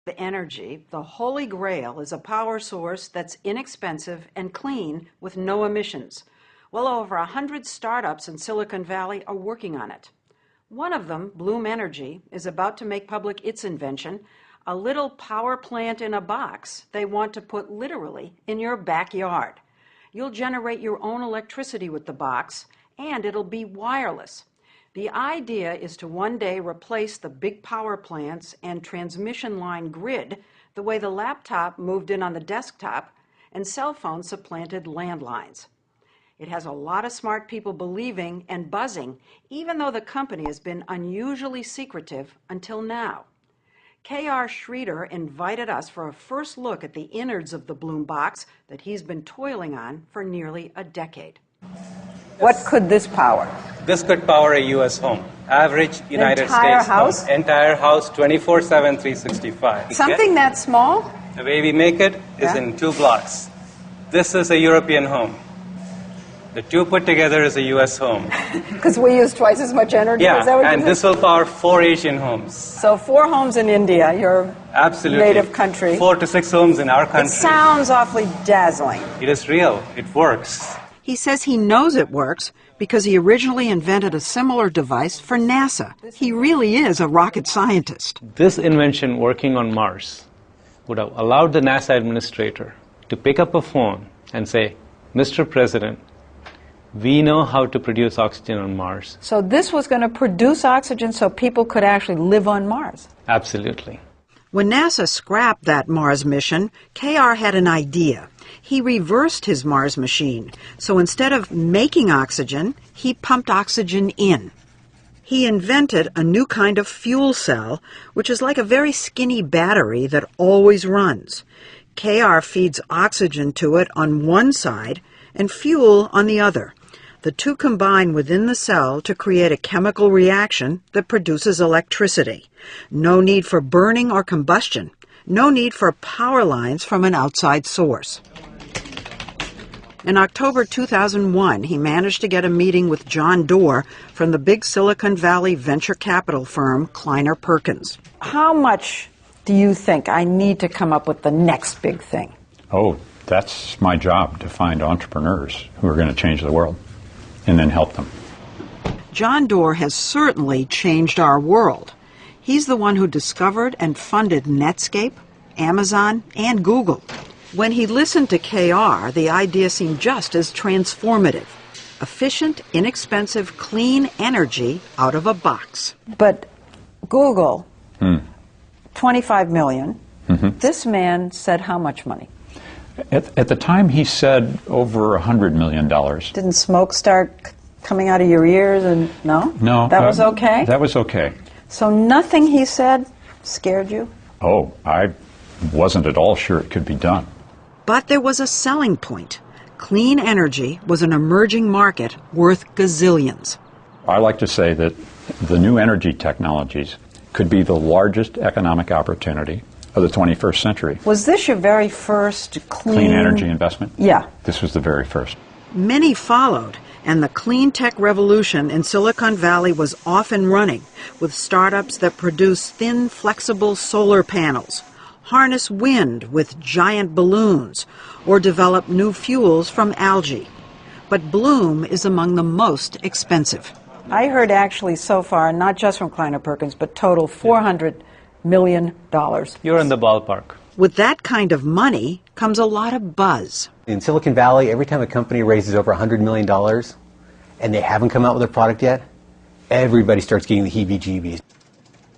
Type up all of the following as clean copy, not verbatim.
Energy, the holy grail, is a power source that's inexpensive and clean with no emissions. Well over 100 startups in Silicon Valley are working on it. One of them, Bloom Energy, is about to make public its invention, a little power plant in a box they want to put literally in your backyard. You'll generate your own electricity with the box, and it'll be wireless. The idea is to one day replace the big power plants and transmission line grid the way the laptop moved in on the desktop and cell phones supplanted landlines. It has a lot of smart people believing and buzzing, even though the company has been unusually secretive until now. K.R. Schroeder invited us for a first look at the innards of the Bloom box that he's been toiling on for nearly a decade. What could this power? This could power a U.S. home. Average United States house? home. Entire house, 24/7, 365. Something that small? The way we make it is in 2 blocks. This is a European home. The 2 put together is a U.S. home. Because we use twice as much energy? Yeah, is that what and this will power 4 Asian homes. So 4 homes in India, your Absolutely. native country. 4 to 6 homes in our country. It sounds awfully dazzling. It is real. It works. He says he knows it works because he originally invented a similar device for NASA. He really is a rocket scientist. This invention working on Mars would have allowed the NASA administrator to pick up a phone and say, Mr. President, we know how to produce oxygen on Mars. So this was going to produce oxygen so people could actually live on Mars? Absolutely. When NASA scrapped that Mars mission, K.R. had an idea. He reversed his Mars machine, so instead of making oxygen, he pumped oxygen in. He invented a new kind of fuel cell, which is like a very skinny battery that always runs. K.R. feeds oxygen to it on one side and fuel on the other. The two combine within the cell to create a chemical reaction that produces electricity. No need for burning or combustion. No need for power lines from an outside source. In October 2001, he managed to get a meeting with John Doerr from the big Silicon Valley venture capital firm Kleiner Perkins. How much do you think I need to come up with the next big thing? Oh, that's my job, to find entrepreneurs who are going to change the world and then help them. John Doerr has certainly changed our world. He's the one who discovered and funded Netscape, Amazon, and Google. When he listened to K.R., the idea seemed just as transformative. Efficient, inexpensive, clean energy out of a box. But Google, 25 million. This man said how much money? At the time, he said over $100 million. Didn't smoke start coming out of your ears? And no? No. That was okay? That was okay. So nothing he said scared you? Oh, I wasn't at all sure it could be done. But there was a selling point. Clean energy was an emerging market worth gazillions. I like to say that the new energy technologies could be the largest economic opportunity of the 21st century. Was this your very first Clean energy investment? Yeah. This was the very first. Many followed, and the clean tech revolution in Silicon Valley was off and running, with startups that produce thin, flexible solar panels, harness wind with giant balloons, or develop new fuels from algae. But Bloom is among the most expensive. I heard actually so far, not just from Kleiner Perkins, but total $400 million. You're in the ballpark. With that kind of money comes a lot of buzz. In Silicon Valley, every time a company raises over $100 million and they haven't come out with a product yet, everybody starts getting the heebie-jeebies.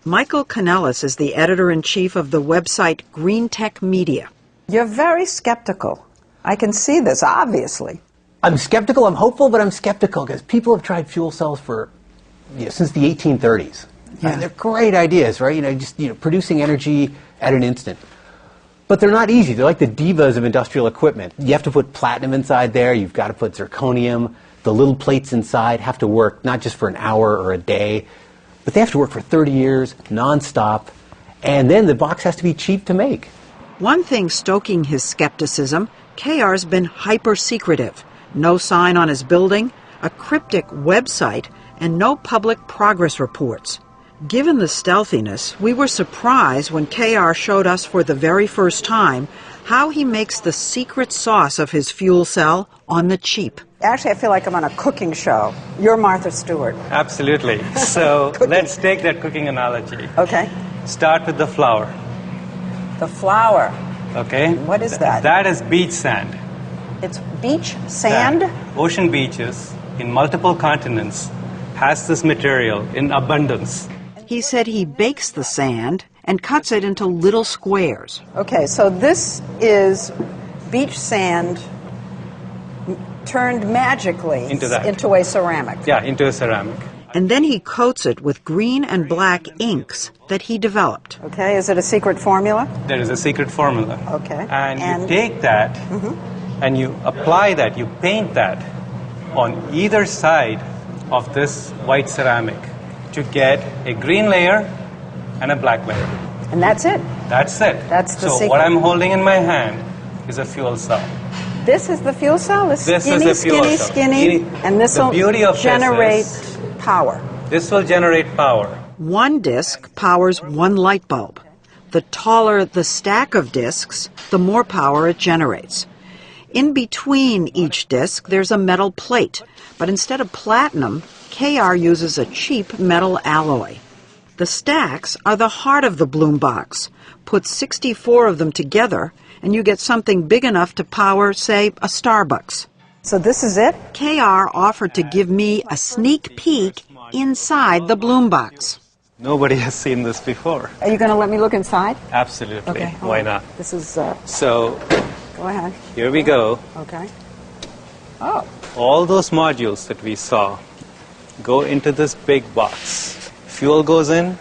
Michael Kanellis is the editor-in-chief of the website Green Tech Media. You're very skeptical. I can see this, obviously. I'm skeptical, I'm hopeful, but I'm skeptical because people have tried fuel cells for, since the 1830s. Yeah. And they're great ideas, right? Just producing energy at an instant. But they're not easy. They're like the divas of industrial equipment. You have to put platinum inside there. You've got to put zirconium. The little plates inside have to work not just for an hour or a day, but they have to work for 30 years, nonstop. And then the box has to be cheap to make. One thing stoking his skepticism, K.R.'s been hyper-secretive. No sign on his building, a cryptic website, and no public progress reports. Given the stealthiness, we were surprised when KR showed us for the very first time how he makes the secret sauce of his fuel cell on the cheap. Actually, I feel like I'm on a cooking show. You're Martha Stewart. Absolutely. So let's take that cooking analogy. Okay. Start with the flour. The flour. Okay? What is that? That is beach sand. It's beach sand? Ocean beaches in multiple continents has this material in abundance. He said he bakes the sand and cuts it into little squares. Okay, so this is beach sand turned magically into a ceramic. Yeah, into a ceramic. And then he coats it with green and black inks that he developed. Okay, is it a secret formula? There is a secret formula. Okay. And you take that and you apply that, you paint that on either side of this white ceramic to get a green layer and a black layer. And that's it? That's it. That's the secret. So what I'm holding in my hand is a fuel cell. This is the fuel cell? This is the fuel cell. Skinny, and this will generate power. This will generate power. One disc powers one light bulb. The taller the stack of discs, the more power it generates. In between each disc, there's a metal plate, but instead of platinum, KR uses a cheap metal alloy. The stacks are the heart of the Bloom box. Put 64 of them together, and you get something big enough to power, say, a Starbucks. So this is it? KR offered to give me a sneak peek inside the Bloom box. Nobody has seen this before. Are you going to let me look inside? Absolutely. Okay. Why not? This is... So, go ahead. Here we go. Okay. Oh. All those modules that we saw go into this big box. Fuel goes in,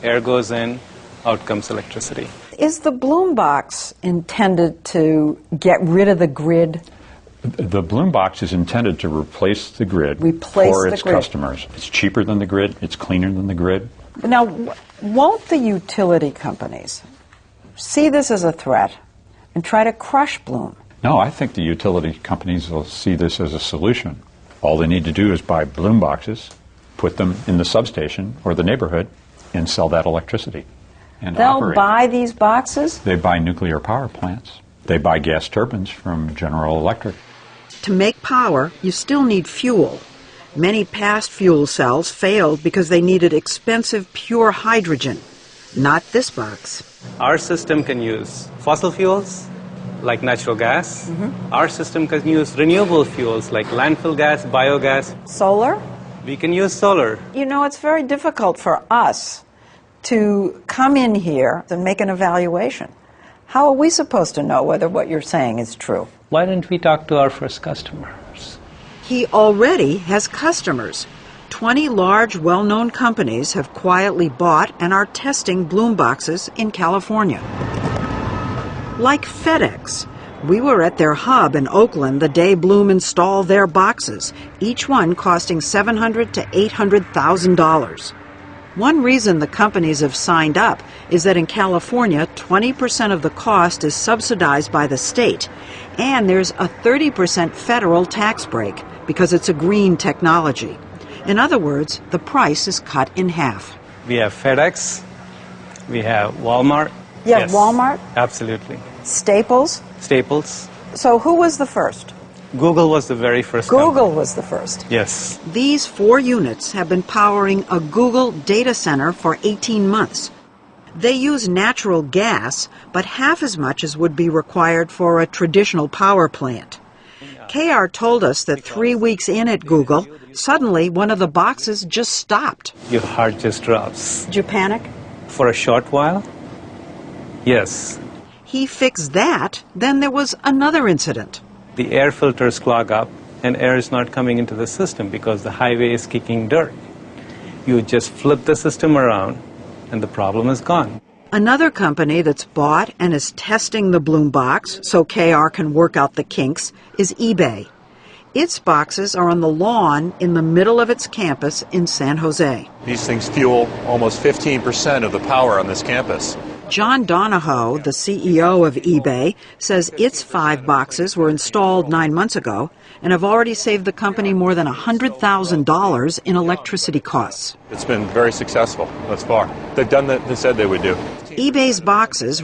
air goes in, out comes electricity. Is the Bloom box intended to get rid of the grid? The Bloom box is intended to replace the grid for its customers. It's cheaper than the grid. It's cleaner than the grid. Now, won't the utility companies see this as a threat and try to crush Bloom? No, I think the utility companies will see this as a solution. All they need to do is buy Bloom boxes, put them in the substation or the neighborhood, and sell that electricity. And they'll buy these boxes? They buy nuclear power plants. They buy gas turbines from General Electric. To make power, you still need fuel. Many past fuel cells failed because they needed expensive pure hydrogen. Not this box. Our system can use fossil fuels, like natural gas. Our system can use renewable fuels, like landfill gas, biogas. Solar? We can use solar. You know, it's very difficult for us to come in here and make an evaluation. How are we supposed to know whether what you're saying is true? Why didn't we talk to our first customers? He already has customers. 20 large, well-known companies have quietly bought and are testing Bloom boxes in California. Like FedEx. We were at their hub in Oakland the day Bloom installed their boxes, each one costing $700,000 to $800,000. One reason the companies have signed up is that in California, 20% of the cost is subsidized by the state, and there's a 30% federal tax break because it's a green technology. In other words, the price is cut in half. We have FedEx, we have Walmart. Yes. Walmart? Absolutely. Staples? Staples. So who was the first? Google was the very first Google company. was the first. Yes. These 4 units have been powering a Google data center for 18 months. They use natural gas, but half as much as would be required for a traditional power plant. KR told us that 3 weeks in at Google, suddenly one of the boxes just stopped. Your heart just drops. Did you panic? For a short while? Yes. He fixed that, then there was another incident. The air filters clog up and air is not coming into the system because the highway is kicking dirt. You just flip the system around and the problem is gone. Another company that's bought and is testing the Bloom box so KR can work out the kinks is eBay. Its boxes are on the lawn in the middle of its campus in San Jose. These things fuel almost 15% of the power on this campus. John Donahoe, the CEO of eBay, says its 5 boxes were installed 9 months ago and have already saved the company more than $100,000 in electricity costs. It's been very successful thus far. They've done what they said they would do. eBay's boxes